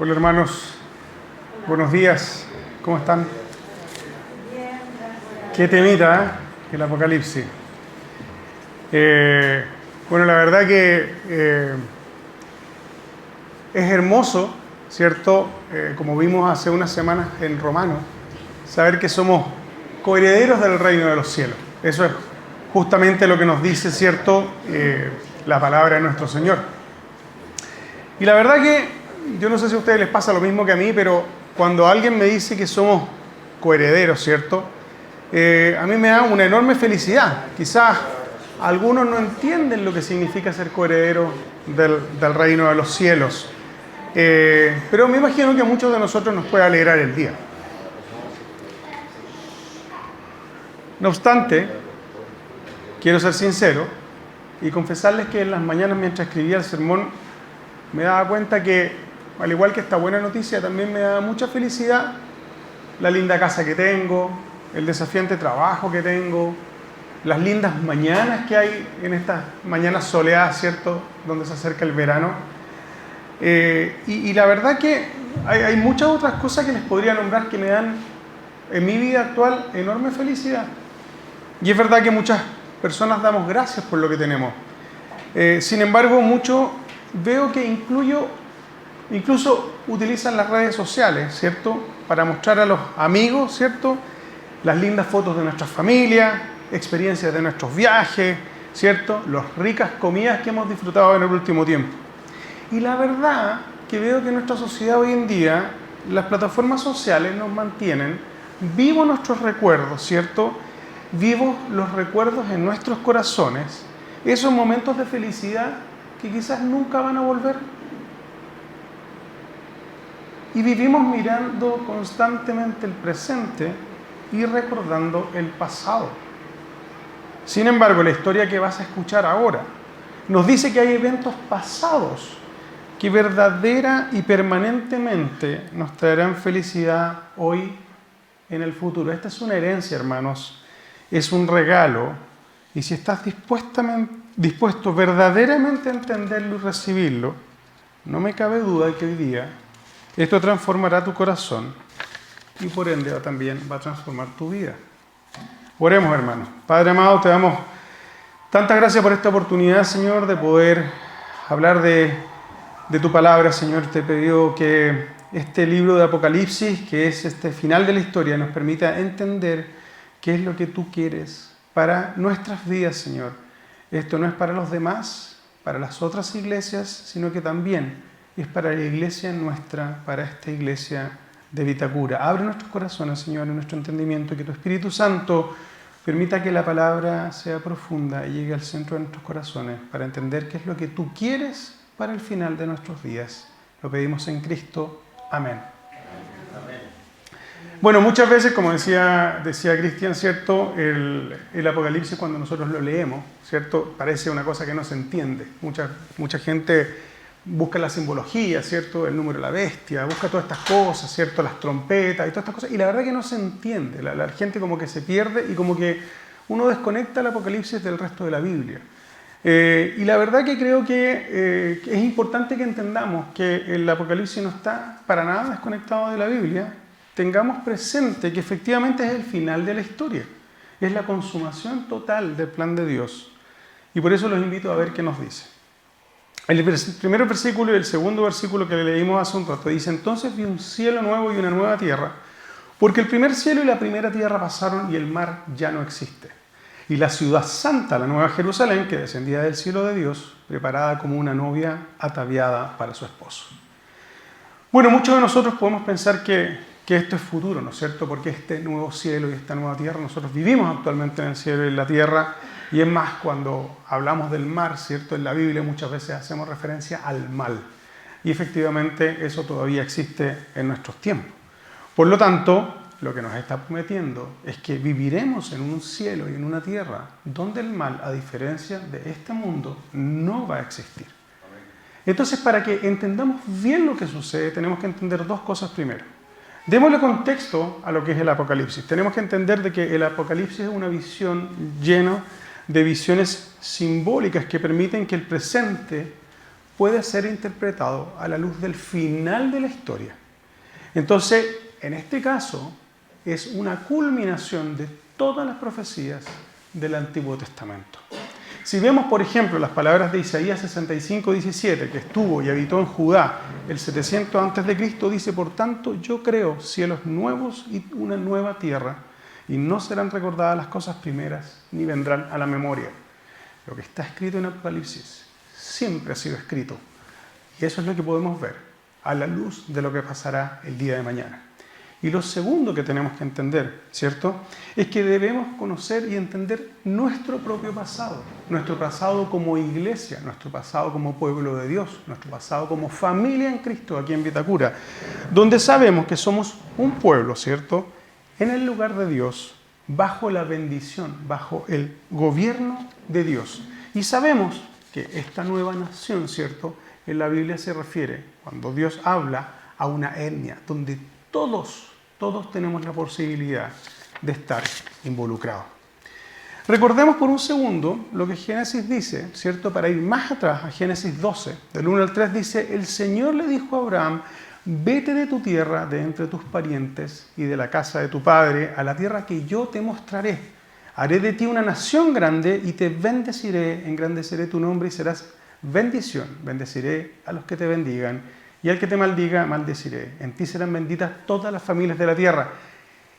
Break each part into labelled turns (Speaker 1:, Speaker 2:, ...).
Speaker 1: Hola hermanos, buenos días, ¿cómo están? Qué temita, el Apocalipsis. Bueno, la verdad que es hermoso, ¿cierto? Como vimos hace unas semanas en Romanos, saber que somos coherederos del reino de los cielos. Eso es justamente lo que nos dice, ¿cierto? La palabra de nuestro Señor. Y la verdad que yo no sé si a ustedes les pasa lo mismo que a mí, pero cuando alguien me dice que somos coherederos, ¿cierto? A mí me da una enorme felicidad. Quizás algunos no entienden lo que significa ser coheredero del reino de los cielos. Pero me imagino que a muchos de nosotros nos puede alegrar el día. No obstante, quiero ser sincero y confesarles que en las mañanas mientras escribía el sermón me daba cuenta que, al igual que esta buena noticia, también me da mucha felicidad la linda casa que tengo, el desafiante trabajo que tengo, las lindas mañanas que hay en estas mañanas soleadas, ¿cierto?, donde se acerca el verano. Y la verdad que hay muchas otras cosas que les podría nombrar que me dan en mi vida actual enorme felicidad. Y es verdad que muchas personas damos gracias por lo que tenemos. Sin embargo, mucho veo que incluso utilizan las redes sociales, ¿cierto?, para mostrar a los amigos, ¿cierto?, las lindas fotos de nuestras familias, experiencias de nuestros viajes, ¿cierto?, las ricas comidas que hemos disfrutado en el último tiempo. Y la verdad que veo que en nuestra sociedad hoy en día las plataformas sociales nos mantienen vivos nuestros recuerdos, ¿cierto?, vivos los recuerdos en nuestros corazones, esos momentos de felicidad que quizás nunca van a volver. Y vivimos mirando constantemente el presente y recordando el pasado. Sin embargo, la historia que vas a escuchar ahora nos dice que hay eventos pasados que verdadera y permanentemente nos traerán felicidad hoy en el futuro. Esta es una herencia, hermanos, es un regalo. Y si estás dispuesto verdaderamente a entenderlo y recibirlo, no me cabe duda de que hoy día esto transformará tu corazón y por ende también va a transformar tu vida. Oremos, hermanos. Padre amado, te damos tantas gracias por esta oportunidad, Señor, de poder hablar de tu palabra, Señor. Te pido que este libro de Apocalipsis, que es este final de la historia, nos permita entender qué es lo que tú quieres para nuestras vidas, Señor. Esto no es para los demás, para las otras iglesias, sino que también es para la iglesia nuestra, para esta iglesia de Vitacura. Abre nuestros corazones, Señor, y nuestro entendimiento, que tu Espíritu Santo permita que la palabra sea profunda y llegue al centro de nuestros corazones para entender qué es lo que tú quieres para el final de nuestros días. Lo pedimos en Cristo. Amén. Bueno, muchas veces, como decía Cristian, ¿cierto?, el Apocalipsis cuando nosotros lo leemos, ¿cierto?, parece una cosa que no se entiende. Mucha gente busca la simbología, ¿cierto?, el número de la bestia, busca todas estas cosas, ¿cierto?, las trompetas y todas estas cosas, y la verdad que no se entiende. La gente como que se pierde y como que uno desconecta el Apocalipsis del resto de la Biblia. Y la verdad que creo que es importante que entendamos que el Apocalipsis no está para nada desconectado de la Biblia. Tengamos presente que efectivamente es el final de la historia, es la consumación total del plan de Dios. Y por eso los invito a ver qué nos dice. El primer versículo y el segundo versículo que leímos hace un rato dice: entonces vi un cielo nuevo y una nueva tierra, porque el primer cielo y la primera tierra pasaron y el mar ya no existe. Y la ciudad santa, la nueva Jerusalén, que descendía del cielo de Dios, preparada como una novia ataviada para su esposo. Bueno, muchos de nosotros podemos pensar que esto es futuro, ¿no es cierto? Porque este nuevo cielo y esta nueva tierra, nosotros vivimos actualmente en el cielo y en la tierra, y es más, cuando hablamos del mar, ¿cierto?, en la Biblia muchas veces hacemos referencia al mal. Y efectivamente eso todavía existe en nuestros tiempos. Por lo tanto, lo que nos está prometiendo es que viviremos en un cielo y en una tierra donde el mal, a diferencia de este mundo, no va a existir. Entonces, para que entendamos bien lo que sucede, tenemos que entender dos cosas primero. Démosle contexto a lo que es el Apocalipsis. Tenemos que entender de que el Apocalipsis es una visión llena de visiones simbólicas que permiten que el presente puede ser interpretado a la luz del final de la historia. Entonces, en este caso, es una culminación de todas las profecías del Antiguo Testamento. Si vemos, por ejemplo, las palabras de Isaías 65:17, que estuvo y habitó en Judá el 700 a.C., dice: por tanto, yo creo cielos nuevos y una nueva tierra, y no serán recordadas las cosas primeras, ni vendrán a la memoria. Lo que está escrito en Apocalipsis siempre ha sido escrito. Y eso es lo que podemos ver a la luz de lo que pasará el día de mañana. Y lo segundo que tenemos que entender, ¿cierto?, es que debemos conocer y entender nuestro propio pasado como iglesia, nuestro pasado como pueblo de Dios, nuestro pasado como familia en Cristo aquí en Vitacura, donde sabemos que somos un pueblo, ¿cierto?, en el lugar de Dios, bajo la bendición, bajo el gobierno de Dios. Y sabemos que esta nueva nación, ¿cierto?, en la Biblia se refiere, cuando Dios habla, a una etnia, donde todos tenemos la posibilidad de estar involucrados. Recordemos por un segundo lo que Génesis dice, ¿cierto? Para ir más atrás, a Génesis 12, del 1 al 3, dice: el Señor le dijo a Abraham: vete de tu tierra, de entre tus parientes y de la casa de tu padre, a la tierra que yo te mostraré. Haré de ti una nación grande y te bendeciré, engrandeceré tu nombre y serás bendición. Bendeciré a los que te bendigan y al que te maldiga, maldeciré. En ti serán benditas todas las familias de la tierra.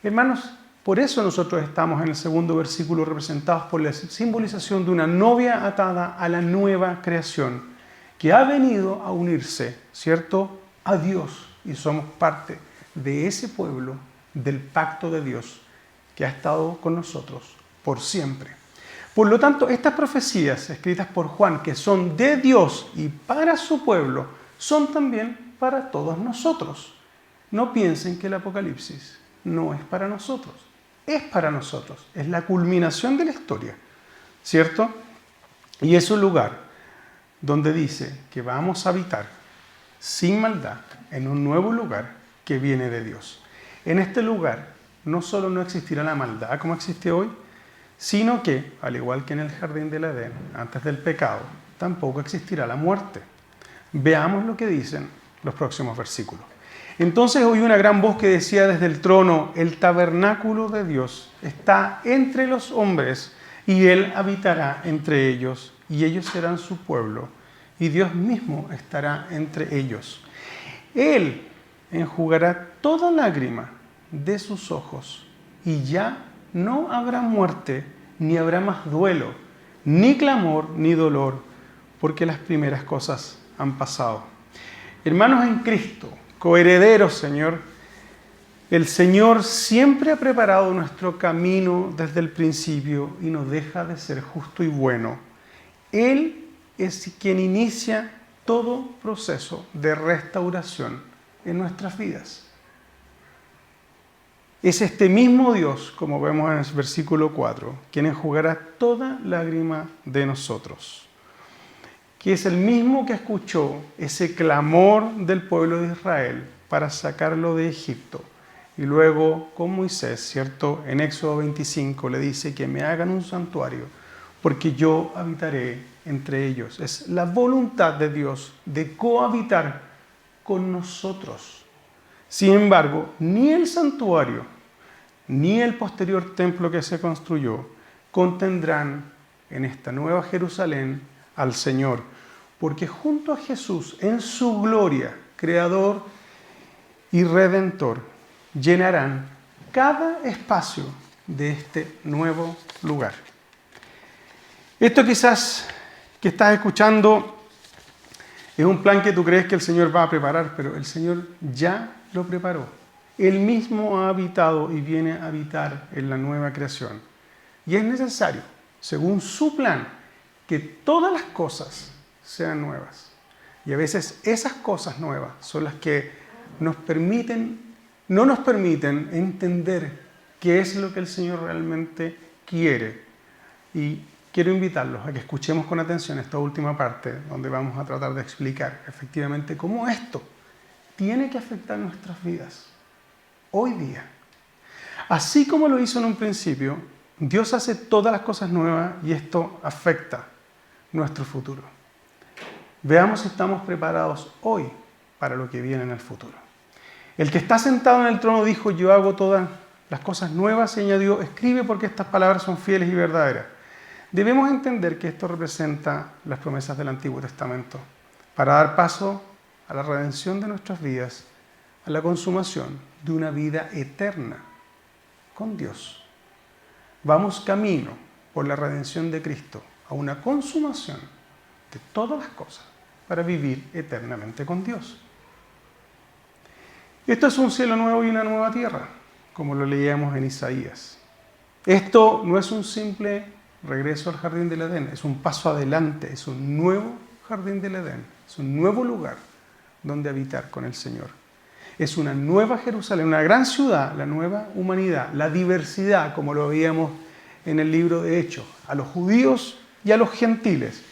Speaker 1: Hermanos, por eso nosotros estamos en el segundo versículo, representados por la simbolización de una novia atada a la nueva creación, que ha venido a unirse, ¿cierto?, a Dios, y somos parte de ese pueblo, del pacto de Dios, que ha estado con nosotros por siempre. Por lo tanto, estas profecías escritas por Juan, que son de Dios y para su pueblo, son también para todos nosotros. No piensen que el Apocalipsis no es para nosotros. Es para nosotros. Es la culminación de la historia, ¿cierto? Y es un lugar donde dice que vamos a habitar sin maldad en un nuevo lugar que viene de Dios. En este lugar no solo no existirá la maldad como existe hoy, sino que, al igual que en el jardín del Edén, antes del pecado, tampoco existirá la muerte. Veamos lo que dicen los próximos versículos. Entonces oí una gran voz que decía desde el trono: el tabernáculo de Dios está entre los hombres, y Él habitará entre ellos, y ellos serán su pueblo, y Dios mismo estará entre ellos. Él enjugará toda lágrima de sus ojos, y ya no habrá muerte, ni habrá más duelo, ni clamor, ni dolor, porque las primeras cosas han pasado. Hermanos en Cristo, coherederos, Señor, el Señor siempre ha preparado nuestro camino desde el principio y no deja de ser justo y bueno. Él es quien inicia todo proceso de restauración en nuestras vidas. Es este mismo Dios, como vemos en el versículo 4, quien enjugará toda lágrima de nosotros, que es el mismo que escuchó ese clamor del pueblo de Israel para sacarlo de Egipto. Y luego con Moisés, ¿cierto?, en Éxodo 25 le dice que me hagan un santuario porque yo habitaré entre ellos. Es la voluntad de Dios de cohabitar con nosotros. Sin embargo, ni el santuario ni el posterior templo que se construyó contendrán en esta nueva Jerusalén al Señor, porque junto a Jesús, en su gloria, Creador y Redentor, llenarán cada espacio de este nuevo lugar. Esto quizás que estás escuchando es un plan que tú crees que el Señor va a preparar, pero el Señor ya lo preparó. Él mismo ha habitado y viene a habitar en la nueva creación. Y es necesario, según su plan, que todas las cosas sean nuevas. Y a veces esas cosas nuevas son las que no nos permiten entender qué es lo que el Señor realmente quiere. Y quiero invitarlos a que escuchemos con atención esta última parte, donde vamos a tratar de explicar efectivamente cómo esto tiene que afectar nuestras vidas hoy día. Así como lo hizo en un principio, Dios hace todas las cosas nuevas y esto afecta nuestro futuro. Veamos si estamos preparados hoy para lo que viene en el futuro. El que está sentado en el trono dijo: yo hago todas las cosas nuevas, y añadió: escribe, porque estas palabras son fieles y verdaderas. Debemos entender que esto representa las promesas del Antiguo Testamento para dar paso a la redención de nuestras vidas, a la consumación de una vida eterna con Dios. Vamos camino por la redención de Cristo a una consumación de todas las cosas para vivir eternamente con Dios. Esto es un cielo nuevo y una nueva tierra, como lo leíamos en Isaías. Esto no es un simple regreso al jardín del Edén, es un paso adelante, es un nuevo jardín del Edén, es un nuevo lugar donde habitar con el Señor. Es una nueva Jerusalén, una gran ciudad, la nueva humanidad, la diversidad, como lo veíamos en el libro de Hechos, a los judíos y a los gentiles,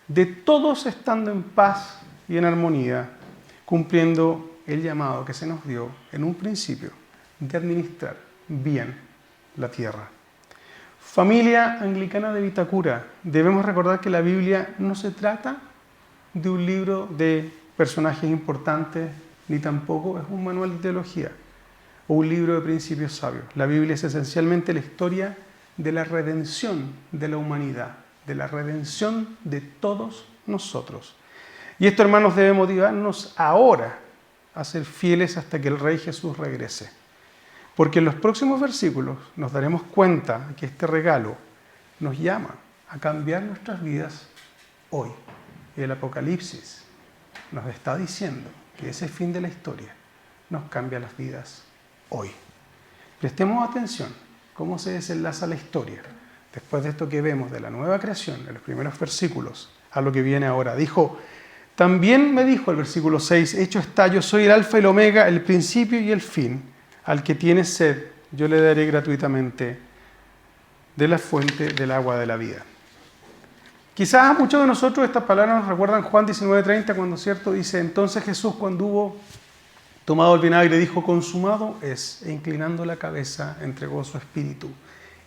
Speaker 1: de todos estando en paz y en armonía, cumpliendo el llamado que se nos dio en un principio de administrar bien la tierra. Familia anglicana de Vitacura, debemos recordar que la Biblia no se trata de un libro de personajes importantes, ni tampoco es un manual de teología o un libro de principios sabios. La Biblia es esencialmente la historia de la redención de la humanidad, de la redención de todos nosotros. Y esto, hermanos, debe motivarnos ahora a ser fieles hasta que el Rey Jesús regrese. Porque en los próximos versículos nos daremos cuenta que este regalo nos llama a cambiar nuestras vidas hoy. Y el Apocalipsis nos está diciendo que ese fin de la historia nos cambia las vidas hoy. Prestemos atención cómo se desenlaza la historia después de esto que vemos de la nueva creación, en los primeros versículos, a lo que viene ahora. También me dijo el versículo 6, hecho está, yo soy el alfa y el omega, el principio y el fin. Al que tiene sed, yo le daré gratuitamente de la fuente del agua de la vida. Quizás a muchos de nosotros estas palabras nos recuerdan Juan 19:30, cuando cierto dice: entonces Jesús, cuando hubo tomado el vinagre, dijo: consumado es, e inclinando la cabeza entregó su espíritu.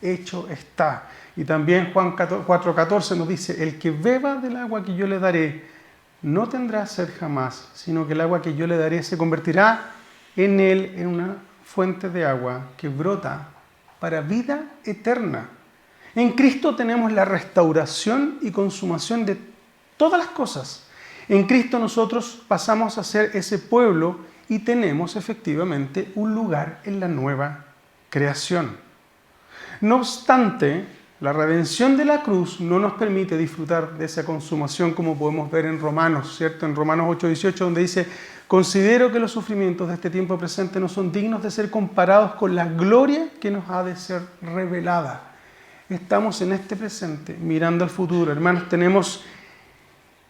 Speaker 1: Hecho está. Y también Juan 4:14 nos dice: el que beba del agua que yo le daré no tendrá sed jamás, sino que el agua que yo le daré se convertirá en él en una fuente de agua que brota para vida eterna. En Cristo tenemos la restauración y consumación de todas las cosas. En Cristo nosotros pasamos a ser ese pueblo y tenemos efectivamente un lugar en la nueva creación. No obstante, la redención de la cruz no nos permite disfrutar de esa consumación, como podemos ver en Romanos, ¿cierto? En Romanos 8:18, donde dice: considero que los sufrimientos de este tiempo presente no son dignos de ser comparados con la gloria que nos ha de ser revelada. Estamos en este presente mirando al futuro. Hermanos, tenemos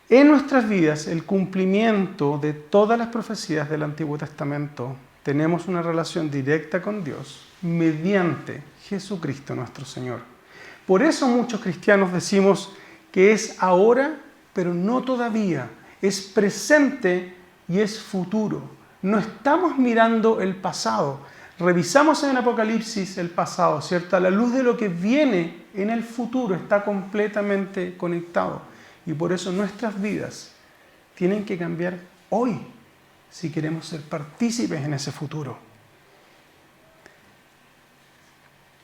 Speaker 1: en nuestras vidas el cumplimiento de todas las profecías del Antiguo Testamento. Tenemos una relación directa con Dios mediante Jesucristo nuestro Señor. Por eso muchos cristianos decimos que es ahora, pero no todavía. Es presente y es futuro. No estamos mirando el pasado. Revisamos en el Apocalipsis el pasado, ¿cierto? A la luz de lo que viene en el futuro está completamente conectado. Y por eso nuestras vidas tienen que cambiar hoy si queremos ser partícipes en ese futuro.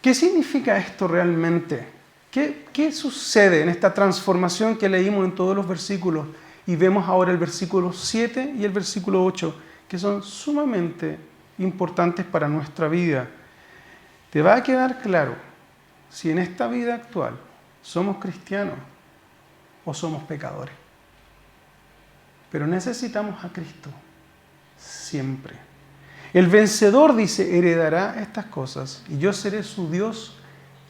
Speaker 1: ¿Qué significa esto realmente? ¿Qué sucede en esta transformación que leímos en todos los versículos? Y vemos ahora el versículo 7 y el versículo 8, que son sumamente importantes para nuestra vida. Te va a quedar claro si en esta vida actual somos cristianos o somos pecadores. Pero necesitamos a Cristo siempre. El vencedor, dice, heredará estas cosas y yo seré su Dios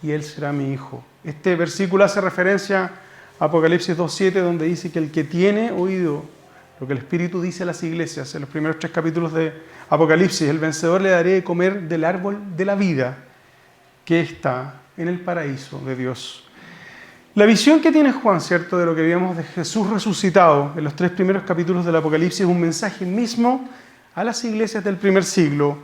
Speaker 1: y él será mi hijo. Este versículo hace referencia a Apocalipsis 2:7, donde dice que el que tiene oído lo que el Espíritu dice a las iglesias, en los primeros 3 capítulos de Apocalipsis: el vencedor le daré de comer del árbol de la vida que está en el paraíso de Dios. La visión que tiene Juan, ¿cierto?, de lo que vimos de Jesús resucitado en los 3 primeros capítulos del Apocalipsis es un mensaje mismo a las iglesias del primer siglo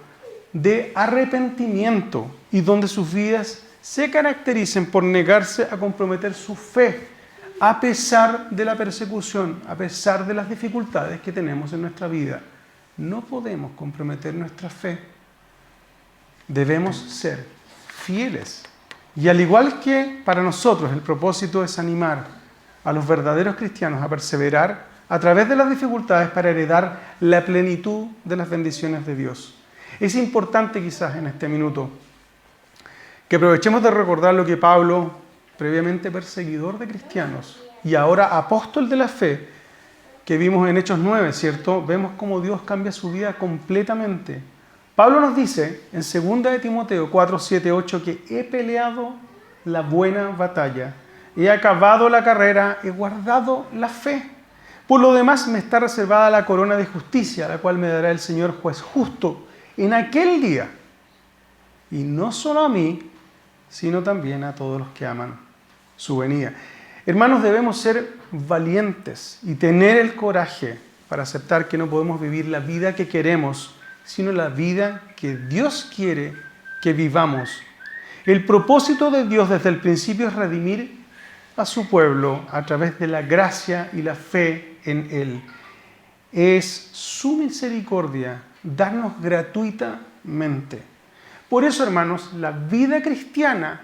Speaker 1: de arrepentimiento y donde sus vidas se caractericen por negarse a comprometer su fe a pesar de la persecución, a pesar de las dificultades que tenemos en nuestra vida. No podemos comprometer nuestra fe. Debemos ser fieles. Y al igual que para nosotros el propósito es animar a los verdaderos cristianos a perseverar a través de las dificultades para heredar la plenitud de las bendiciones de Dios. Es importante quizás en este minuto que aprovechemos de recordar lo que Pablo, previamente perseguidor de cristianos y ahora apóstol de la fe, que vimos en Hechos 9, ¿cierto? Vemos cómo Dios cambia su vida completamente. Pablo nos dice en 2 de Timoteo 4, 7, 8 que he peleado la buena batalla, he acabado la carrera, he guardado la fe. Por lo demás me está reservada la corona de justicia, la cual me dará el Señor juez justo en aquel día. Y no solo a mí, sino también a todos los que aman su venida. Hermanos, debemos ser valientes y tener el coraje para aceptar que no podemos vivir la vida que queremos, sino la vida que Dios quiere que vivamos. El propósito de Dios desde el principio es redimir a su pueblo a través de la gracia y la fe en Él. Es su misericordia darnos gratuitamente. Por eso, hermanos, la vida cristiana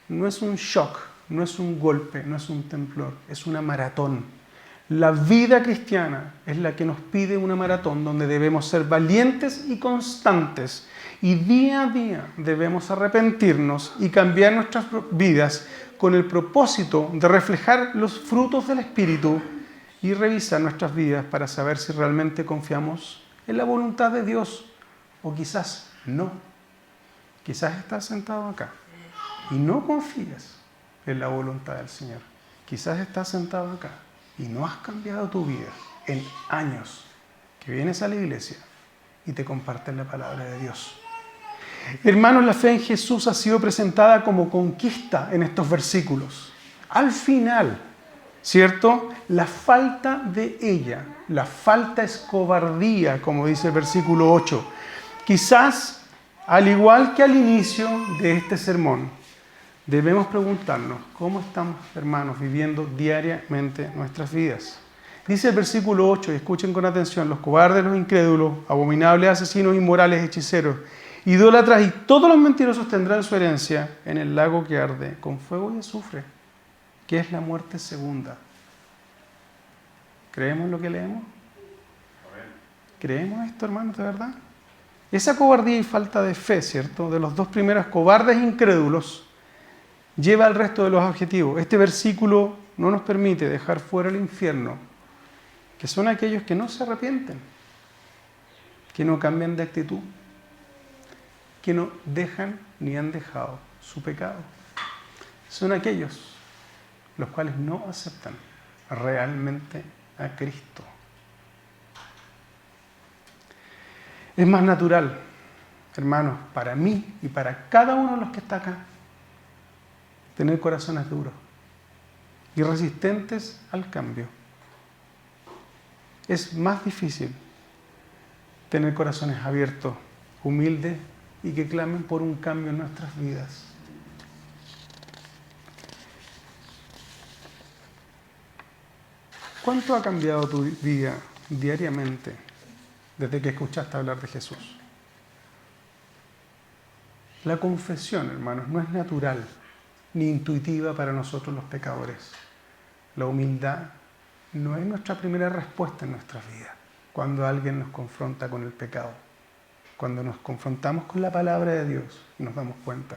Speaker 1: no es un shock, no es un golpe, no es un temblor, es una maratón. La vida cristiana es la que nos pide una maratón donde debemos ser valientes y constantes y día a día debemos arrepentirnos y cambiar nuestras vidas con el propósito de reflejar los frutos del Espíritu y revisar nuestras vidas para saber si realmente confiamos en la voluntad de Dios o quizás no. Quizás estás sentado acá y no confías en la voluntad del Señor. Quizás estás sentado acá y no has cambiado tu vida en años que vienes a la iglesia y te comparten la palabra de Dios. Hermanos, la fe en Jesús ha sido presentada como conquista en estos versículos. Al final, ¿cierto? La falta de ella, la falta es cobardía, como dice el versículo 8. Quizás, al igual que al inicio de este sermón, debemos preguntarnos cómo estamos, hermanos, viviendo diariamente nuestras vidas. Dice el versículo 8, y escuchen con atención: los cobardes, los incrédulos, abominables, asesinos, inmorales, hechiceros, idólatras y todos los mentirosos tendrán su herencia en el lago que arde con fuego y azufre, que es la muerte segunda. ¿Creemos lo que leemos? ¿Creemos esto, hermanos, de verdad? Esa cobardía y falta de fe, ¿cierto?, de los dos primeros, cobardes e incrédulos, lleva al resto de los adjetivos. Este versículo no nos permite dejar fuera el infierno, que son aquellos que no se arrepienten, que no cambian de actitud, que no dejan ni han dejado su pecado. Son aquellos los cuales no aceptan realmente a Cristo. Es más natural, hermanos, para mí y para cada uno de los que está acá, tener corazones duros y resistentes al cambio. Es más difícil tener corazones abiertos, humildes y que clamen por un cambio en nuestras vidas. ¿Cuánto ha cambiado tu vida diariamente desde que escuchaste hablar de Jesús? La confesión, hermanos, no es natural ni intuitiva para nosotros los pecadores. La humildad no es nuestra primera respuesta en nuestras vidas cuando alguien nos confronta con el pecado. Cuando nos confrontamos con la palabra de Dios y nos damos cuenta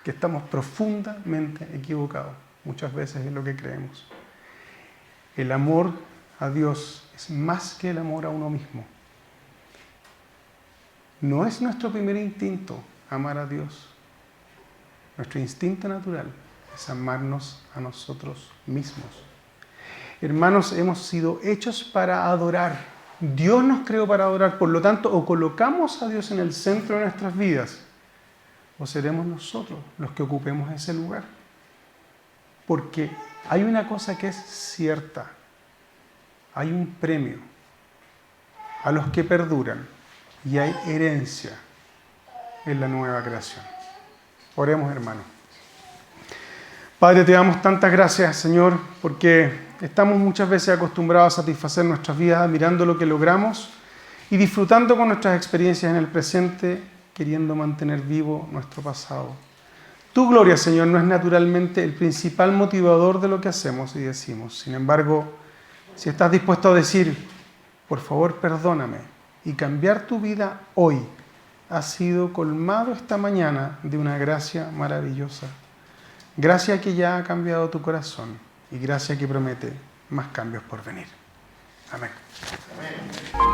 Speaker 1: que estamos profundamente equivocados muchas veces en lo que creemos. El amor a Dios es más que el amor a uno mismo. No es nuestro primer instinto amar a Dios. Nuestro instinto natural es amarnos a nosotros mismos. Hermanos, hemos sido hechos para adorar. Dios nos creó para adorar. Por lo tanto, o colocamos a Dios en el centro de nuestras vidas, o seremos nosotros los que ocupemos ese lugar. Porque hay una cosa que es cierta. Hay un premio a los que perduran y hay herencia en la nueva creación. Oremos, hermanos. Padre, te damos tantas gracias, Señor, porque estamos muchas veces acostumbrados a satisfacer nuestras vidas admirando lo que logramos y disfrutando con nuestras experiencias en el presente, queriendo mantener vivo nuestro pasado. Tu gloria, Señor, no es naturalmente el principal motivador de lo que hacemos y decimos. Sin embargo, si estás dispuesto a decir, por favor, perdóname, y cambiar tu vida hoy, has sido colmado esta mañana de una gracia maravillosa. Gracia que ya ha cambiado tu corazón y gracia que promete más cambios por venir. Amén. Amén.